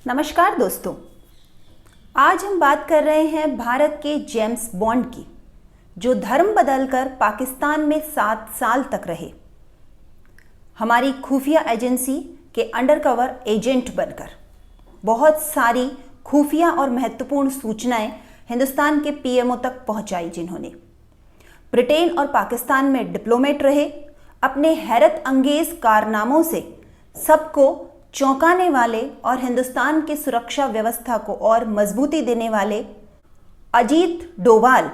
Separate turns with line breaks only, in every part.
नमस्कार दोस्तों, आज हम बात कर रहे हैं भारत के जेम्स बॉन्ड की, जो धर्म बदलकर पाकिस्तान में 7 साल तक रहे, हमारी खुफिया एजेंसी के अंडरकवर एजेंट बनकर बहुत सारी खुफिया और महत्वपूर्ण सूचनाएं हिंदुस्तान के पीएमओ तक पहुंचाई, जिन्होंने ब्रिटेन और पाकिस्तान में डिप्लोमेट रहे, अपने हैरत अंगेज कारनामों से सबको चौंकाने वाले और हिंदुस्तान की सुरक्षा व्यवस्था को और मजबूती देने वाले अजीत डोवाल।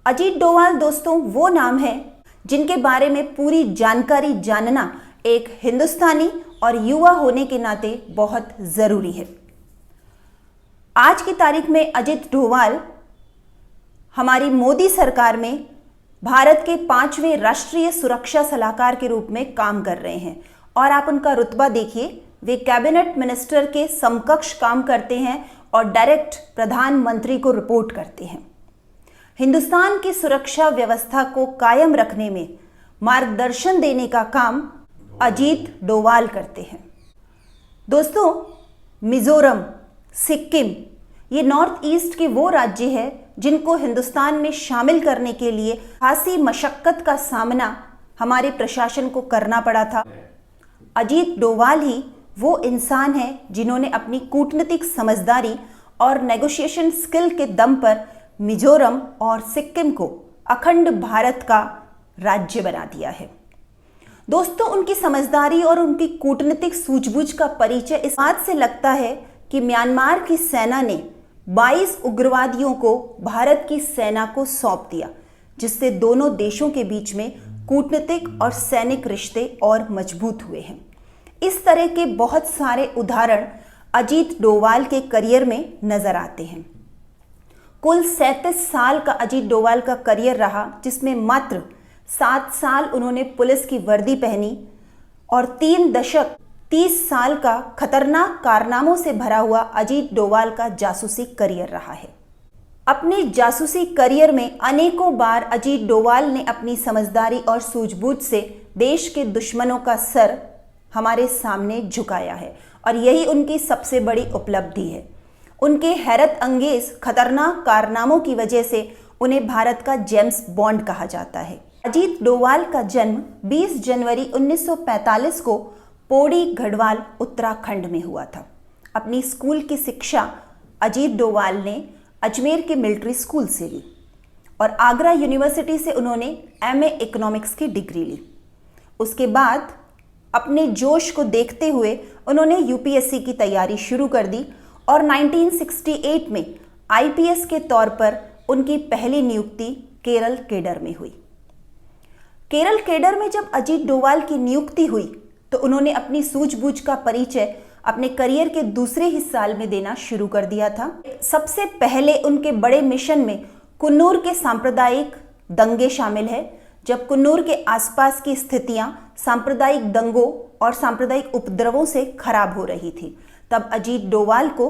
अजीत डोवाल दोस्तों वो नाम है जिनके बारे में पूरी जानकारी जानना एक हिंदुस्तानी और युवा होने के नाते बहुत ज़रूरी है। आज की तारीख में अजीत डोवाल हमारी मोदी सरकार में भारत के 5वें राष्ट्रीय सुरक्षा सलाहकार के रूप में काम कर रहे हैं और आप उनका रुतबा देखिए, वे कैबिनेट मिनिस्टर के समकक्ष काम करते हैं और डायरेक्ट प्रधानमंत्री को रिपोर्ट करते हैं। हिंदुस्तान की सुरक्षा व्यवस्था को कायम रखने में मार्गदर्शन देने का काम अजीत डोवाल करते हैं। दोस्तों, मिजोरम, सिक्किम ये नॉर्थ ईस्ट के वो राज्य हैं जिनको हिंदुस्तान में शामिल करने के लिए खासी मशक्कत का सामना हमारे प्रशासन को करना पड़ा था। अजीत डोवाल ही वो इंसान हैं जिन्होंने अपनी कूटनीतिक समझदारी और नेगोशिएशन स्किल के दम पर मिजोरम और सिक्किम को अखंड भारत का राज्य बना दिया है। दोस्तों, उनकी समझदारी और उनकी कूटनीतिक सूझबूझ का परिचय इस बात से लगता है कि म्यांमार की सेना ने 22 उग्रवादियों को भारत की सेना को सौंप दिया, जिससे दोनों देशों के बीच में कूटनीतिक और सैनिक रिश्ते और मजबूत हुए हैं। इस तरह के बहुत सारे उदाहरण अजीत डोवाल के करियर में नजर आते हैं। कुल 37 साल का अजीत डोवाल का करियर रहा, जिसमें मात्र 7 साल उन्होंने पुलिस की वर्दी पहनी और 3 दशक 30 साल का खतरनाक कारनामों से भरा हुआ अजीत डोवाल का जासूसी करियर रहा है। अपने जासूसी करियर में अनेकों बार अजीत डोवाल ने अपनी समझदारी और सूझबूझ से देश के दुश्मनों का सर हमारे सामने झुकाया है और यही उनकी सबसे बड़ी उपलब्धि है। उनके हैरत अंगेज खतरनाक कारनामों की वजह से उन्हें भारत का जेम्स बॉन्ड कहा जाता है। अजीत डोवाल का जन्म 20 जनवरी 1945 को पौड़ी गढ़वाल उत्तराखंड में हुआ था। अपनी स्कूल की शिक्षा अजीत डोवाल ने अजमेर के मिलिट्री स्कूल से ली और आगरा यूनिवर्सिटी से उन्होंने एमए इकोनॉमिक्स की डिग्री ली। उसके बाद अपने जोश को देखते हुए उन्होंने यूपीएससी की तैयारी शुरू कर दी और 1968 में आईपीएस के तौर पर उनकी पहली नियुक्ति केरल केडर में हुई। केरल केडर में जब अजीत डोवाल की नियुक्ति हुई तो उन्होंने अपनी सूझबूझ का परिचय अपने करियर के दूसरे ही साल में देना शुरू कर दिया था। सबसे पहले उनके बड़े मिशन में कुन्नूर के सांप्रदायिक दंगे शामिल है। जब कुन्नूर के आसपास की स्थितियां सांप्रदायिक दंगों और सांप्रदायिक उपद्रवों से खराब हो रही थी, तब अजीत डोवाल को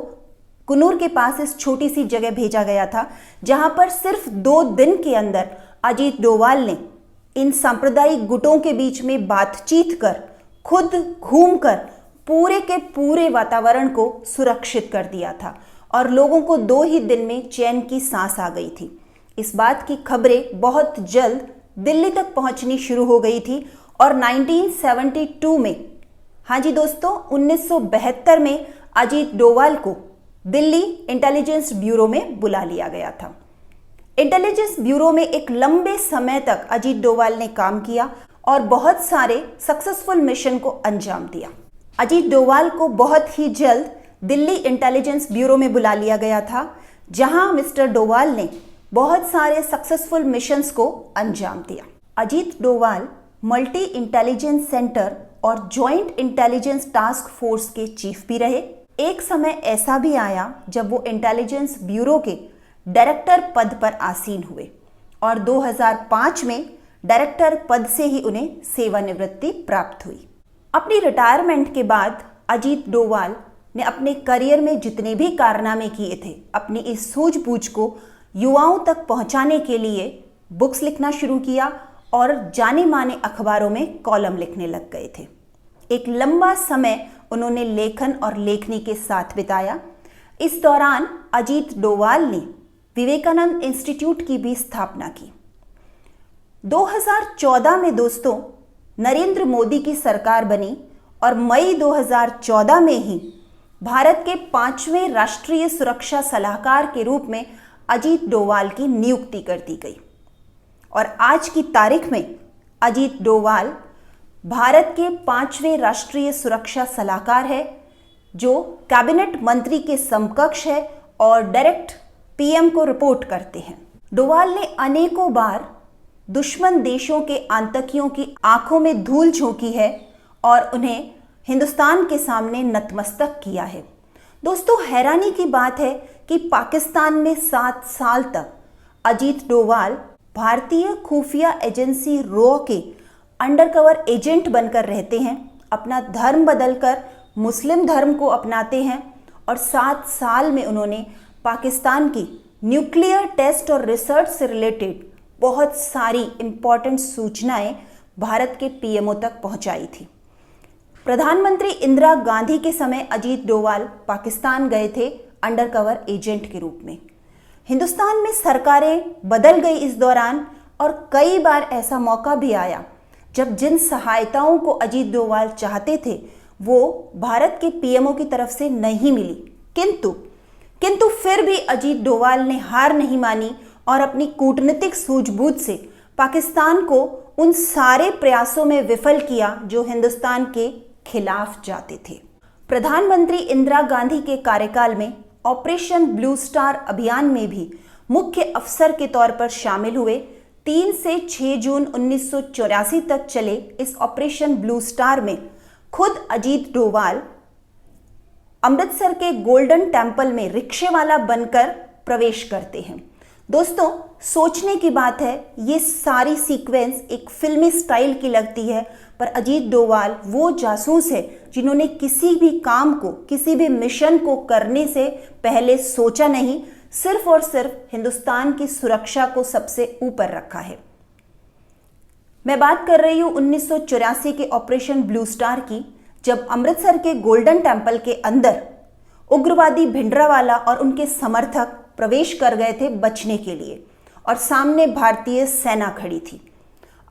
कुन्नूर के पास इस छोटी सी जगह भेजा गया था, जहां पर सिर्फ 2 दिन के अंदर अजीत डोवाल ने इन सांप्रदायिक गुटों के बीच में बातचीत कर, खुद घूमकर पूरे के पूरे वातावरण को सुरक्षित कर दिया था और लोगों को 2 ही दिन में चैन की सांस आ गई थी। इस बात की खबरें बहुत जल्द दिल्ली तक पहुंचनी शुरू हो गई थी और 1972 में, हाँ जी दोस्तों, 1972 में अजीत डोवाल को दिल्ली इंटेलिजेंस ब्यूरो में बुला लिया गया था। इंटेलिजेंस ब्यूरो में एक लंबे समय तक अजीत डोवाल ने काम किया और बहुत सारे सक्सेसफुल मिशन को अंजाम दिया। अजीत डोवाल को बहुत ही जल्द दिल्ली इंटेलिजेंस ब्यूरो में बुला लिया गया था, जहां मिस्टर डोवाल ने बहुत सारे सक्सेसफुल मिशंस को अंजाम दिया। Ajit Doval multi intelligence centre और जॉइंट इंटेलिजेंस टास्क फोर्स के चीफ भी रहे। एक समय ऐसा भी आया जब वो इंटेलिजेंस ब्यूरो के डायरेक्टर पद पर आसीन हुए और 2005 में डायरेक्टर पद से ही उन्हें सेवानिवृत्ति प्राप्त हुई। अपनी रिटायरमेंट के बाद अजीत डोवाल ने अपने करियर में जितने भी कारनामे किए थे, अपनी इस सूझबूझ को युवाओं तक पहुंचाने के लिए बुक्स लिखना शुरू किया और जाने माने अखबारों में कॉलम लिखने लग गए थे। एक लंबा समय उन्होंने लेखन और लेखनी के साथ बिताया। इस दौरान अजीत डोवाल ने विवेकानंद इंस्टीट्यूट की भी स्थापना की। 2014 में दोस्तों नरेंद्र मोदी की सरकार बनी और मई 2014 में ही भारत के 5वें राष्ट्रीय सुरक्षा सलाहकार के रूप में अजीत डोवाल की नियुक्ति कर दी गई। और आज की तारीख में अजीत डोवाल भारत के 5वें राष्ट्रीय सुरक्षा सलाहकार है, जो कैबिनेट मंत्री के समकक्ष है और डायरेक्ट पीएम को रिपोर्ट करते हैं। डोवाल ने अनेकों बार दुश्मन देशों के आतंकियों की आंखों में धूल झोंकी है और उन्हें हिंदुस्तान के सामने नतमस्तक किया है। दोस्तों, हैरानी की बात है कि पाकिस्तान में 7 साल तक अजीत डोवाल भारतीय खुफिया एजेंसी रॉ के अंडरकवर एजेंट बनकर रहते हैं, अपना धर्म बदलकर मुस्लिम धर्म को अपनाते हैं और 7 साल में उन्होंने पाकिस्तान की न्यूक्लियर टेस्ट और रिसर्च से रिलेटेड बहुत सारी इंपॉर्टेंट सूचनाएं भारत के पीएमओ तक पहुंचाई थी। प्रधानमंत्री इंदिरा गांधी के समय अजीत डोवाल पाकिस्तान गए थे अंडरकवर एजेंट के रूप में। हिंदुस्तान में सरकारें बदल गई इस दौरान और कई बार ऐसा मौका भी आया जब जिन सहायताओं को अजीत डोवाल चाहते थे वो भारत के पीएमओ की तरफ से नहीं मिली। किंतु फिर भी अजीत डोवाल ने हार नहीं मानी और अपनी कूटनीतिक सूझबूझ से पाकिस्तान को उन सारे प्रयासों में विफल किया जो हिंदुस्तान के खिलाफ जाते थे। प्रधानमंत्री इंदिरा गांधी के कार्यकाल में ऑपरेशन ब्लू स्टार अभियान में भी मुख्य अफसर के तौर पर शामिल हुए। 3 से 6 जून 1984 तक चले इस ऑपरेशन ब्लू स्टार में खुद अजीत डोवाल अमृतसर के गोल्डन टेम्पल में रिक्शे वाला बनकर प्रवेश करते हैं। दोस्तों, सोचने की बात है, ये सारी सीक्वेंस एक फिल्मी स्टाइल की लगती है, पर अजीत डोवाल वो जासूस है जिन्होंने किसी भी काम को, किसी भी मिशन को करने से पहले सोचा नहीं, सिर्फ और सिर्फ हिंदुस्तान की सुरक्षा को सबसे ऊपर रखा है। मैं बात कर रही हूं 1984 के ऑपरेशन ब्लू स्टार की, जब अमृतसर के गोल्डन टेम्पल के अंदर उग्रवादी भिंडरावाला और उनके समर्थक प्रवेश कर गए थे बचने के लिए और सामने भारतीय सेना खड़ी थी।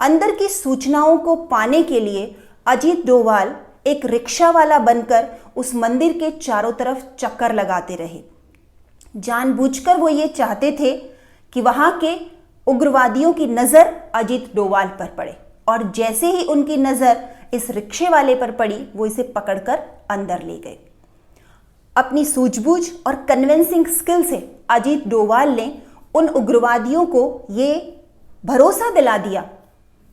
अंदर की सूचनाओं को पाने के लिए अजीत डोवाल एक रिक्शा वाला बनकर उस मंदिर के चारों तरफ चक्कर लगाते रहे। जानबूझकर वो ये चाहते थे कि वहां के उग्रवादियों की नजर अजीत डोवाल पर पड़े और जैसे ही उनकी नजर इस रिक्शे वाले पर पड़ी वो इसे पकड़कर अंदर ले गए। अपनी सूझबूझ और कन्विंसिंग स्किल से अजीत डोवाल ने उन उग्रवादियों को ये भरोसा दिला दिया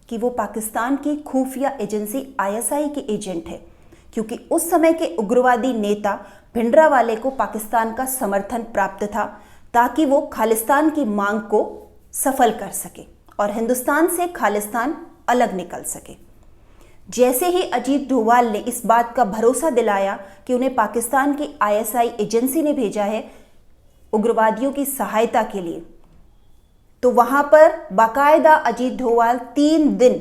कि वो पाकिस्तान की खुफिया एजेंसी आईएसआई के एजेंट है, क्योंकि उस समय के उग्रवादी नेता भिंडरावाले को पाकिस्तान का समर्थन प्राप्त था ताकि वो खालिस्तान की मांग को सफल कर सके और हिंदुस्तान से खालिस्तान अलग निकल सके। जैसे ही अजीत डोवाल ने इस बात का भरोसा दिलाया कि उन्हें पाकिस्तान की आईएसआई एजेंसी ने भेजा है उग्रवादियों की सहायता के लिए, तो वहां पर बाकायदा अजीत डोवाल 3 दिन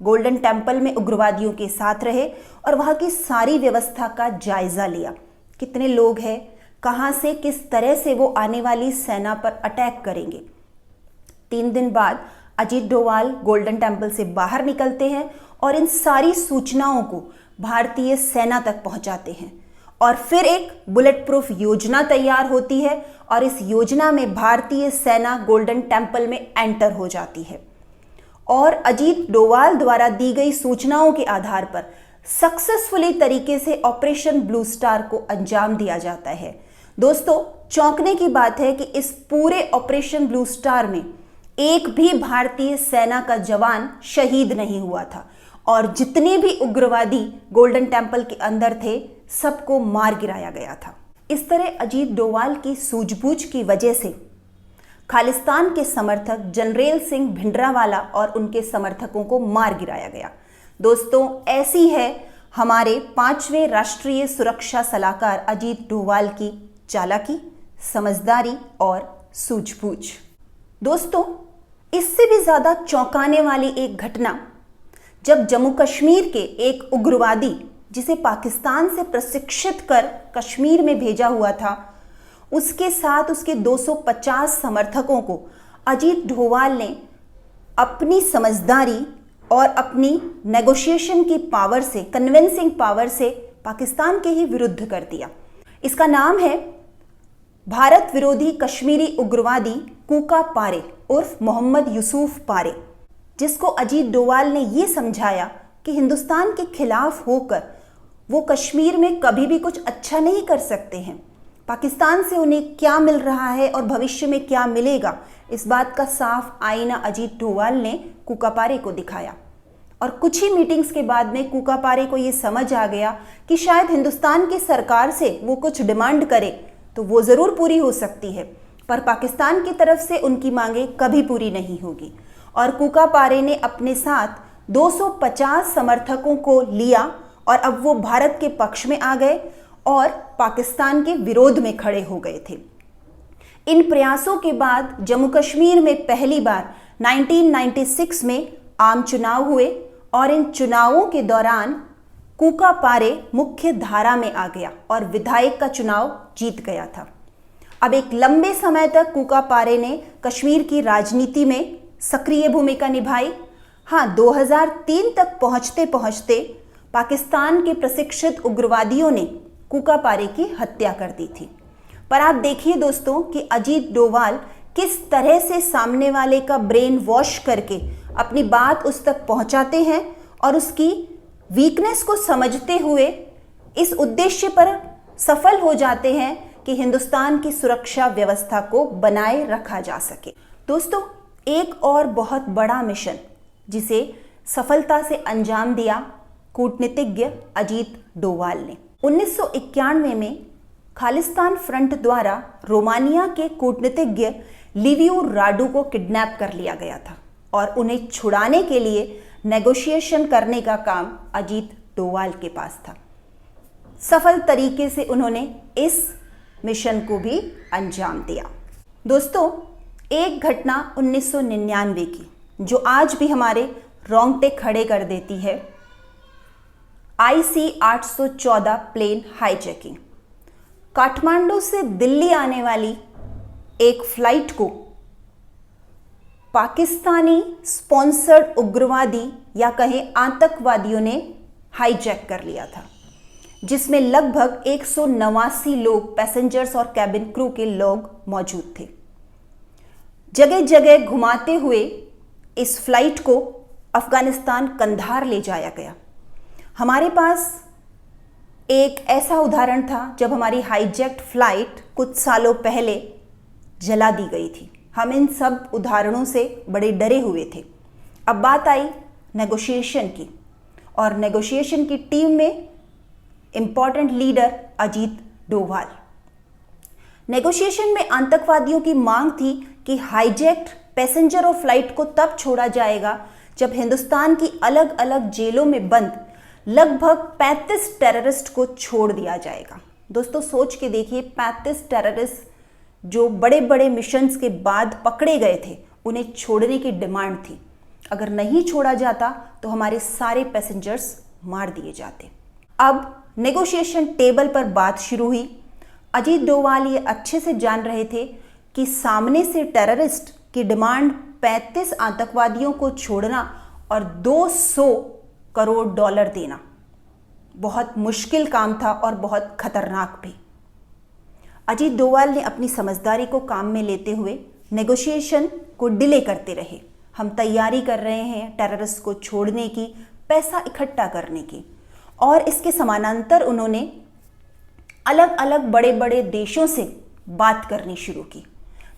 गोल्डन टेम्पल में उग्रवादियों के साथ रहे और वहां की सारी व्यवस्था का जायजा लिया। कितने लोग हैं, कहां से किस तरह से वो आने वाली सेना पर अटैक करेंगे। 3 दिन बाद अजीत डोवाल गोल्डन टेम्पल से बाहर निकलते हैं और इन सारी सूचनाओं को भारतीय सेना तक पहुंचाते हैं और फिर एक बुलेट प्रूफ योजना तैयार होती है और इस योजना में भारतीय सेना गोल्डन टेम्पल में एंटर हो जाती है और अजीत डोवाल द्वारा दी गई सूचनाओं के आधार पर सक्सेसफुली तरीके से ऑपरेशन ब्लू स्टार को अंजाम दिया जाता है। दोस्तों, चौंकने की बात है कि इस पूरे ऑपरेशन ब्लू स्टार में एक भी भारतीय सेना का जवान शहीद नहीं हुआ था और जितने भी उग्रवादी गोल्डन टेम्पल के अंदर थे सबको मार गिराया गया था। इस तरह अजीत डोवाल की सूझबूझ की वजह से खालिस्तान के समर्थक जनरल सिंह भिंडरावाला और उनके समर्थकों को मार गिराया गया। दोस्तों, ऐसी है हमारे 5वें राष्ट्रीय सुरक्षा सलाहकार अजीत डोवाल की चालाकी, समझदारी और सूझबूझ। दोस्तों, इससे भी ज्यादा चौंकाने वाली एक घटना जब जम्मू कश्मीर के एक उग्रवादी जिसे पाकिस्तान से प्रशिक्षित कर कश्मीर में भेजा हुआ था, उसके साथ उसके 250 समर्थकों को अजीत डोभाल ने अपनी समझदारी और अपनी नेगोशिएशन की पावर से, कन्विंसिंग पावर से पाकिस्तान के ही विरुद्ध कर दिया। इसका नाम है भारत विरोधी कश्मीरी उग्रवादी कूका पारे उर्फ मोहम्मद यूसुफ पारे, जिसको अजीत डोभाल ने ये समझाया कि हिंदुस्तान के खिलाफ होकर वो कश्मीर में कभी भी कुछ अच्छा नहीं कर सकते हैं। पाकिस्तान से उन्हें क्या मिल रहा है और भविष्य में क्या मिलेगा, इस बात का साफ आईना अजीत डोभाल ने कूका पारे को दिखाया। और कुछ ही मीटिंग्स के बाद में कूका पारे को ये समझ आ गया कि शायद हिंदुस्तान की सरकार से वो कुछ डिमांड करे तो वो ज़रूर पूरी हो सकती है, पर पाकिस्तान की तरफ से उनकी मांगें कभी पूरी नहीं होगी। और कूका पारे ने अपने साथ 250 समर्थकों को लिया और अब वो भारत के पक्ष में आ गए और पाकिस्तान के विरोध में खड़े हो गए थे। इन प्रयासों के बाद जम्मू कश्मीर में पहली बार 1996 में आम चुनाव हुए और इन चुनावों के दौरान कूका पारे मुख्य धारा में आ गया और विधायक का चुनाव जीत गया था। अब एक लंबे समय तक कूका पारे ने कश्मीर की राजनीति में सक्रिय भूमिका निभाई। हाँ, 2003 तक पहुंचते पहुंचते पाकिस्तान के प्रशिक्षित उग्रवादियों ने कूका पारे की हत्या कर दी थी। पर आप देखिए दोस्तों कि अजीत डोभाल किस तरह से सामने वाले का ब्रेन वॉश करके अपनी बात उस तक पहुंचाते हैं और उसकी वीकनेस को समझते हुए इस उद्देश्य पर सफल हो जाते हैं कि हिंदुस्तान की सुरक्षा व्यवस्था को बनाए रखा जा सके। दोस्तों, एक और बहुत बड़ा मिशन जिसे सफलता से अंजाम दिया कूटनीतिज्ञ अजीत डोभाल ने 1991 में खालिस्तान फ्रंट द्वारा रोमानिया के कूटनीतिज्ञ लिवियू राडू को किडनैप कर लिया गया था और उन्हें छुड़ाने के लिए नेगोशिएशन करने का काम अजीत डोभाल के पास था। सफल तरीके से उन्होंने इस मिशन को भी अंजाम दिया। दोस्तों, एक घटना 1999 की जो आज भी हमारे रोंगटे खड़े कर देती है, IC-814 प्लेन हाईजैकिंग। काठमांडू से दिल्ली आने वाली एक फ्लाइट को पाकिस्तानी स्पॉन्सर्ड उग्रवादी या कहें आतंकवादियों ने हाईजैक कर लिया था, जिसमें लगभग 189 लोग, पैसेंजर्स और कैबिन क्रू के लोग मौजूद थे। जगह जगह घुमाते हुए इस फ्लाइट को अफगानिस्तान कंधार ले जाया गया। हमारे पास एक ऐसा उदाहरण था जब हमारी हाईजैक्ड फ्लाइट कुछ सालों पहले जला दी गई थी। हम इन सब उदाहरणों से बड़े डरे हुए थे। अब बात आई नेगोशिएशन की, और नेगोशिएशन की टीम में important leader Ajit Doval. Negotiation में आतंकवादियों की मांग थी कि हाईजैक्ड पैसेंजर और फ्लाइट को तब छोड़ा जाएगा जब हिंदुस्तान की अलग अलग जेलों में बंद लगभग 35 टेररिस्ट को छोड़ दिया जाएगा। दोस्तों, सोच के देखिए, 35 टेररिस्ट जो बड़े बड़े मिशंस के बाद पकड़े गए थे, उन्हें छोड़ने की डिमांड थी। अगर नहीं छोड़ा जाता तो हमारे सारे पैसेंजर्स मार दिए जाते। अब नेगोशिएशन टेबल पर बात शुरू हुई। अजीत डोभाल ये अच्छे से जान रहे थे कि सामने से टेररिस्ट की डिमांड 35 आतंकवादियों को छोड़ना और $200 करोड़ देना बहुत मुश्किल काम था और बहुत खतरनाक भी। अजीत डोभाल ने अपनी समझदारी को काम में लेते हुए नेगोशिएशन को डिले करते रहे। हम तैयारी कर रहे हैं टेररिस्ट को छोड़ने की, पैसा इकट्ठा करने की, और इसके समानांतर उन्होंने अलग अलग बड़े बड़े देशों से बात करनी शुरू की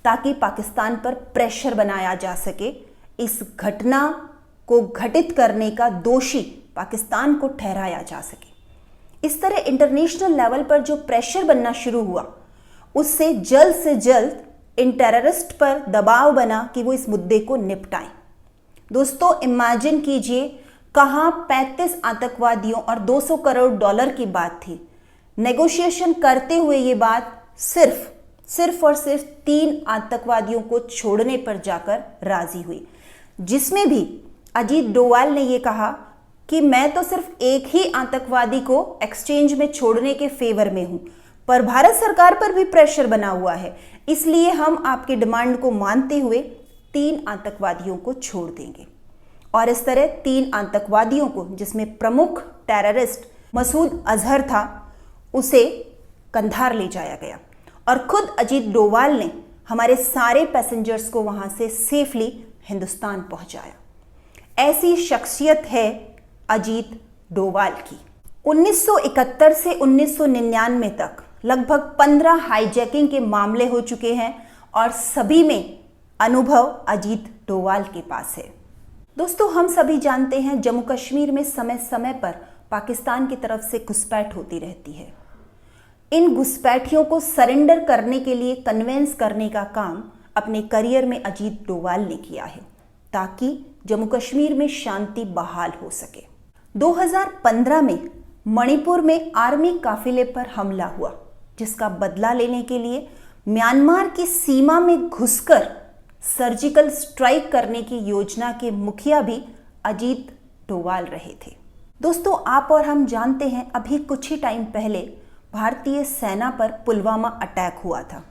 ताकि पाकिस्तान पर प्रेशर बनाया जा सके। इस घटना को घटित करने का दोषी पाकिस्तान को ठहराया जा सके। इस तरह इंटरनेशनल लेवल पर जो प्रेशर बनना शुरू हुआ, उससे जल्द से जल्द इन टेररिस्ट पर दबाव बना कि वो इस मुद्दे को निपटाएं। दोस्तों, इमेजिन कीजिए, कहां 35 आतंकवादियों और $200 करोड़ की बात थी। नेगोशिएशन करते हुए ये बात सिर्फ और सिर्फ 3 आतंकवादियों को छोड़ने पर जाकर राजी हुई, जिसमें भी अजीत डोभाल ने ये कहा कि मैं तो सिर्फ एक ही आतंकवादी को एक्सचेंज में छोड़ने के फेवर में हूं, पर भारत सरकार पर भी प्रेशर बना हुआ है, इसलिए हम आपकी डिमांड को मानते हुए 3 आतंकवादियों को छोड़ देंगे। और इस तरह 3 आतंकवादियों को, जिसमें प्रमुख टेररिस्ट मसूद अजहर था, उसे कंधार ले जाया गया और खुद अजीत डोवाल ने हमारे सारे पैसेंजर्स को वहां से सेफली हिंदुस्तान पहुंचाया। ऐसी शख्सियत है अजीत डोवाल की। 1971 से 1999 तक लगभग 15 हाईजैकिंग के मामले हो चुके हैं और सभी में अनुभव अजीत डोवाल के पास है। दोस्तों, हम सभी जानते हैं जम्मू कश्मीर में समय समय पर पाकिस्तान की तरफ से घुसपैठ होती रहती है। इन घुसपैठियों को सरेंडर करने के लिए कन्वेंस करने का काम अपने करियर में अजीत डोवाल ने किया है, ताकि जम्मू कश्मीर में शांति बहाल हो सके। 2015 में मणिपुर में आर्मी काफिले पर हमला हुआ, जिसका बदला लेने के लिए म्यांमार की सीमा में घुसकर सर्जिकल स्ट्राइक करने की योजना के मुखिया भी अजीत डोवाल रहे थे। दोस्तों, आप और हम जानते हैं अभी कुछ ही टाइम पहले भारतीय सेना पर पुलवामा अटैक हुआ था,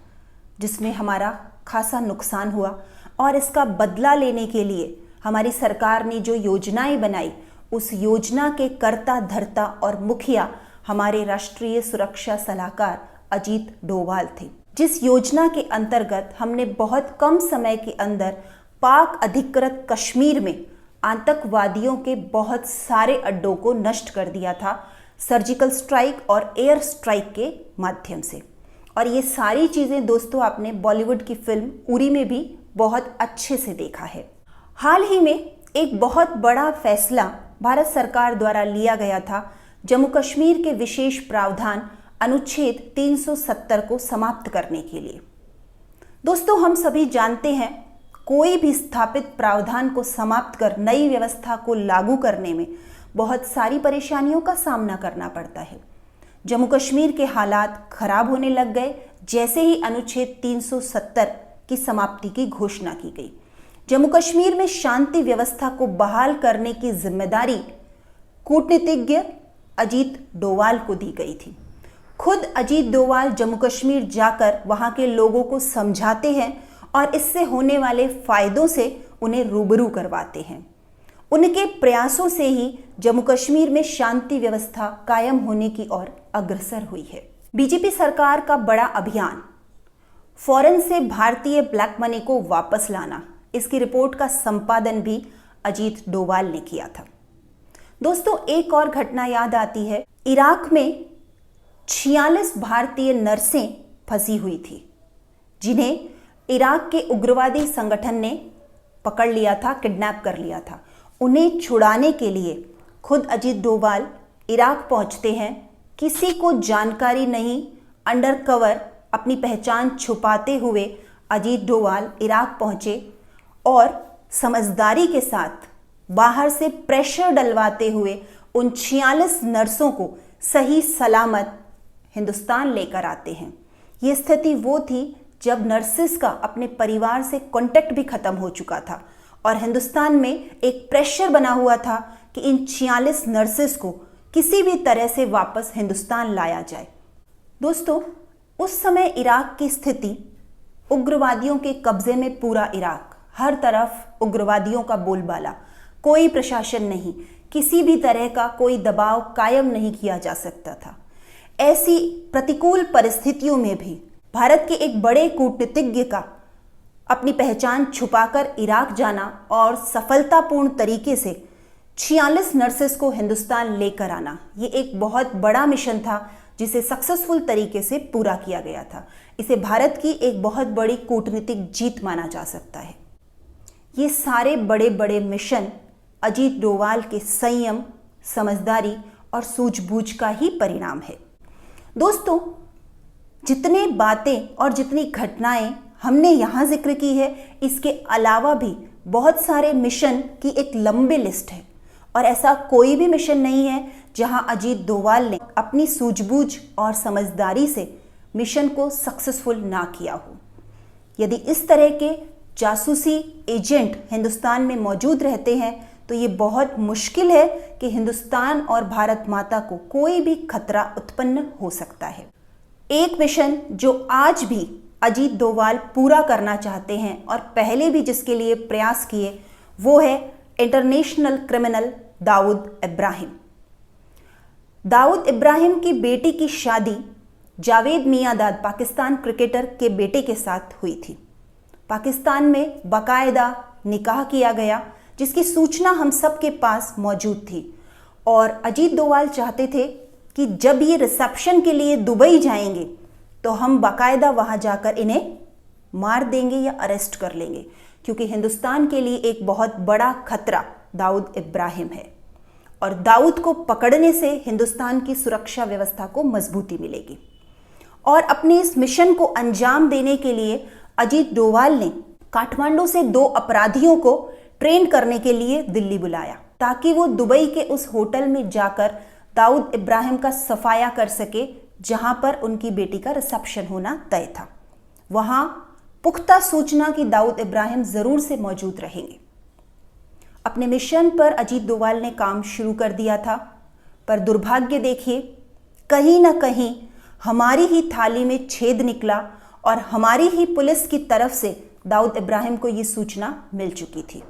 जिसमें हमारा खासा नुकसान हुआ और इसका बदला लेने के लिए हमारी सरकार ने जो योजनाएं बनाई, उस योजना के कर्ता धर्ता और मुखिया हमारे राष्ट्रीय सुरक्षा सलाहकार अजीत डोवाल थे। जिस योजना के अंतर्गत हमने बहुत कम समय के अंदर पाक अधिकृत कश्मीर में आतंकवादियों के बहुत सारे अड्डों को नष्ट कर दिया था, सर्जिकल स्ट्राइक और एयर स्ट्राइक के माध्यम से। और ये सारी चीज़ें दोस्तों आपने बॉलीवुड की फिल्म उरी में भी बहुत अच्छे से देखा है। हाल ही में एक बहुत बड़ा फैसला भारत सरकार द्वारा लिया गया था जम्मू कश्मीर के विशेष प्रावधान अनुच्छेद 370 को समाप्त करने के लिए। दोस्तों, हम सभी जानते हैं कोई भी स्थापित प्रावधान को समाप्त कर नई व्यवस्था को लागू करने में बहुत सारी परेशानियों का सामना करना पड़ता है। जम्मू कश्मीर के हालात खराब होने लग गए जैसे ही अनुच्छेद 370 की समाप्ति की घोषणा की गई। जम्मू कश्मीर में शांति व्यवस्था को बहाल करने की जिम्मेदारी कूटनीतिज्ञ अजीत डोवाल को दी गई थी। खुद अजीत डोवाल जम्मू कश्मीर जाकर वहां के लोगों को समझाते हैं और इससे होने वाले फायदों से उन्हें रूबरू करवाते हैं। उनके प्रयासों से ही जम्मू कश्मीर में शांति व्यवस्था कायम होने की ओर अग्रसर हुई है। बीजेपी सरकार का बड़ा अभियान फॉरेन से भारतीय ब्लैक मनी को वापस लाना, इसकी रिपोर्ट का संपादन भी अजीत डोवाल ने किया था। दोस्तों, एक और घटना याद आती है। इराक में 46 भारतीय नर्सें फंसी हुई थी, जिन्हें इराक के उग्रवादी संगठन ने पकड़ लिया था, किडनैप कर लिया था। उन्हें छुड़ाने के लिए खुद अजीत डोवाल इराक पहुंचते हैं। किसी को जानकारी नहीं, अंडर कवर अपनी पहचान छुपाते हुए अजीत डोवाल इराक पहुंचे और समझदारी के साथ बाहर से प्रेशर डलवाते हुए उन 46 नर्सों को सही सलामत हिंदुस्तान लेकर आते हैं। ये स्थिति वो थी जब नर्सेस का अपने परिवार से कांटेक्ट भी खत्म हो चुका था और हिंदुस्तान में एक प्रेशर बना हुआ था कि इन 46 नर्सेस को किसी भी तरह से वापस हिंदुस्तान लाया जाए। दोस्तों, उस समय इराक की स्थिति उग्रवादियों के कब्जे में, पूरा इराक, हर तरफ उग्रवादियों का बोलबाला, कोई प्रशासन नहीं, किसी भी तरह का कोई दबाव कायम नहीं किया जा सकता था। ऐसी प्रतिकूल परिस्थितियों में भी भारत के एक बड़े कूटनीतिज्ञ का अपनी पहचान छुपाकर इराक जाना और सफलतापूर्ण तरीके से 46 नर्सेस को हिंदुस्तान लेकर आना, ये एक बहुत बड़ा मिशन था जिसे सक्सेसफुल तरीके से पूरा किया गया था। इसे भारत की एक बहुत बड़ी कूटनीतिक जीत माना जा सकता है। ये सारे बड़े बड़े मिशन अजीत डोवाल के संयम, समझदारी और सूझबूझ का ही परिणाम है। दोस्तों, जितने बातें और जितनी घटनाएं हमने यहाँ जिक्र की है, इसके अलावा भी बहुत सारे मिशन की एक लंबी लिस्ट है और ऐसा कोई भी मिशन नहीं है जहां अजीत डोवाल ने अपनी सूझबूझ और समझदारी से मिशन को सक्सेसफुल ना किया हो। यदि इस तरह के जासूसी एजेंट हिंदुस्तान में मौजूद रहते हैं तो ये बहुत मुश्किल है कि हिंदुस्तान और भारत माता को कोई भी खतरा उत्पन्न हो सकता है। एक मिशन जो आज भी अजीत डोभाल पूरा करना चाहते हैं और पहले भी जिसके लिए प्रयास किए, वो है इंटरनेशनल क्रिमिनल दाऊद इब्राहिम। दाऊद इब्राहिम की बेटी की शादी जावेद मियांदाद पाकिस्तान क्रिकेटर के बेटे के साथ हुई थी। पाकिस्तान में बाकायदा निकाह किया गया, जिसकी सूचना हम सब के पास मौजूद थी। और अजीत डोभाल चाहते थे कि जब ये रिसेप्शन के लिए दुबई जाएंगे तो हम बाकायदा वहां जाकर इन्हें मार देंगे या अरेस्ट कर लेंगे, क्योंकि हिंदुस्तान के लिए एक बहुत बड़ा खतरा दाऊद इब्राहिम है और दाऊद को पकड़ने से हिंदुस्तान की सुरक्षा व्यवस्था को मजबूती मिलेगी। और अपने इस मिशन को अंजाम देने के लिए अजीत डोभाल ने काठमांडू से 2 अपराधियों को ट्रेन करने के लिए दिल्ली बुलाया, ताकि वो दुबई के उस होटल में जाकर दाऊद इब्राहिम का सफाया कर सके जहां पर उनकी बेटी का रिसेप्शन होना तय था। वहां पुख्ता सूचना कि दाऊद इब्राहिम जरूर से मौजूद रहेंगे। अपने मिशन पर अजीत डोभाल ने काम शुरू कर दिया था, पर दुर्भाग्य देखिए, कहीं ना कहीं हमारी ही थाली में छेद निकला और हमारी ही पुलिस की तरफ से दाऊद इब्राहिम को यह सूचना मिल चुकी थी।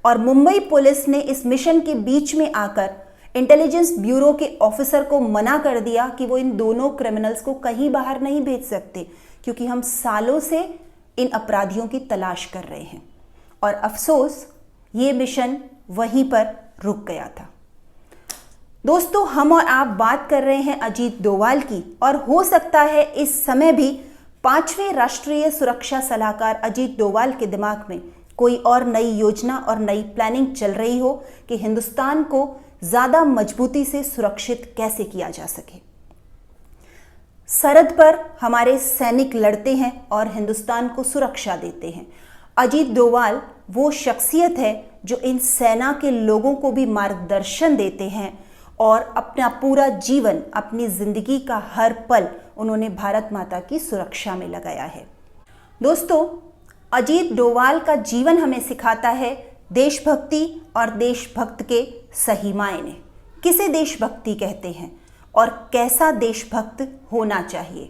और मुंबई पुलिस ने इस मिशन के बीच में आकर इंटेलिजेंस ब्यूरो के ऑफिसर को मना कर दिया कि वो इन दोनों क्रिमिनल्स को कहीं बाहर नहीं भेज सकते, क्योंकि हम सालों से इन अपराधियों की तलाश कर रहे हैं। और अफसोस, ये मिशन वहीं पर रुक गया था। दोस्तों, हम और आप बात कर रहे हैं अजीत डोभाल की, और हो सकता है इस समय भी 5वें राष्ट्रीय सुरक्षा सलाहकार अजीत डोभाल के दिमाग में कोई और नई योजना और नई प्लानिंग चल रही हो कि हिंदुस्तान को ज्यादा मजबूती से सुरक्षित कैसे किया जा सके। सरहद पर हमारे सैनिक लड़ते हैं और हिंदुस्तान को सुरक्षा देते हैं। अजीत डोभाल वो शख्सियत है जो इन सेना के लोगों को भी मार्गदर्शन देते हैं और अपना पूरा जीवन, अपनी जिंदगी का हर पल उन्होंने भारत माता की सुरक्षा में लगाया है। दोस्तों, अजीत डोभाल का जीवन हमें सिखाता है देशभक्ति और देशभक्त के सही मायने। किसे देशभक्ति कहते हैं और कैसा देशभक्त होना चाहिए।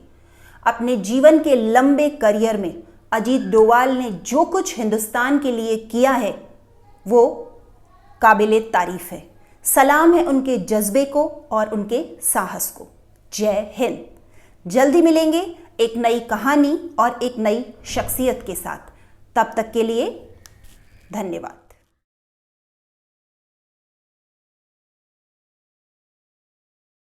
अपने जीवन के लंबे करियर में अजीत डोभाल ने जो कुछ हिंदुस्तान के लिए किया है वो काबिले तारीफ है। सलाम है उनके जज्बे को और उनके साहस को। जय हिंद। जल्दी मिलेंगे एक नई कहानी और एक नई शख्सियत के साथ। तब तक के लिए धन्यवाद।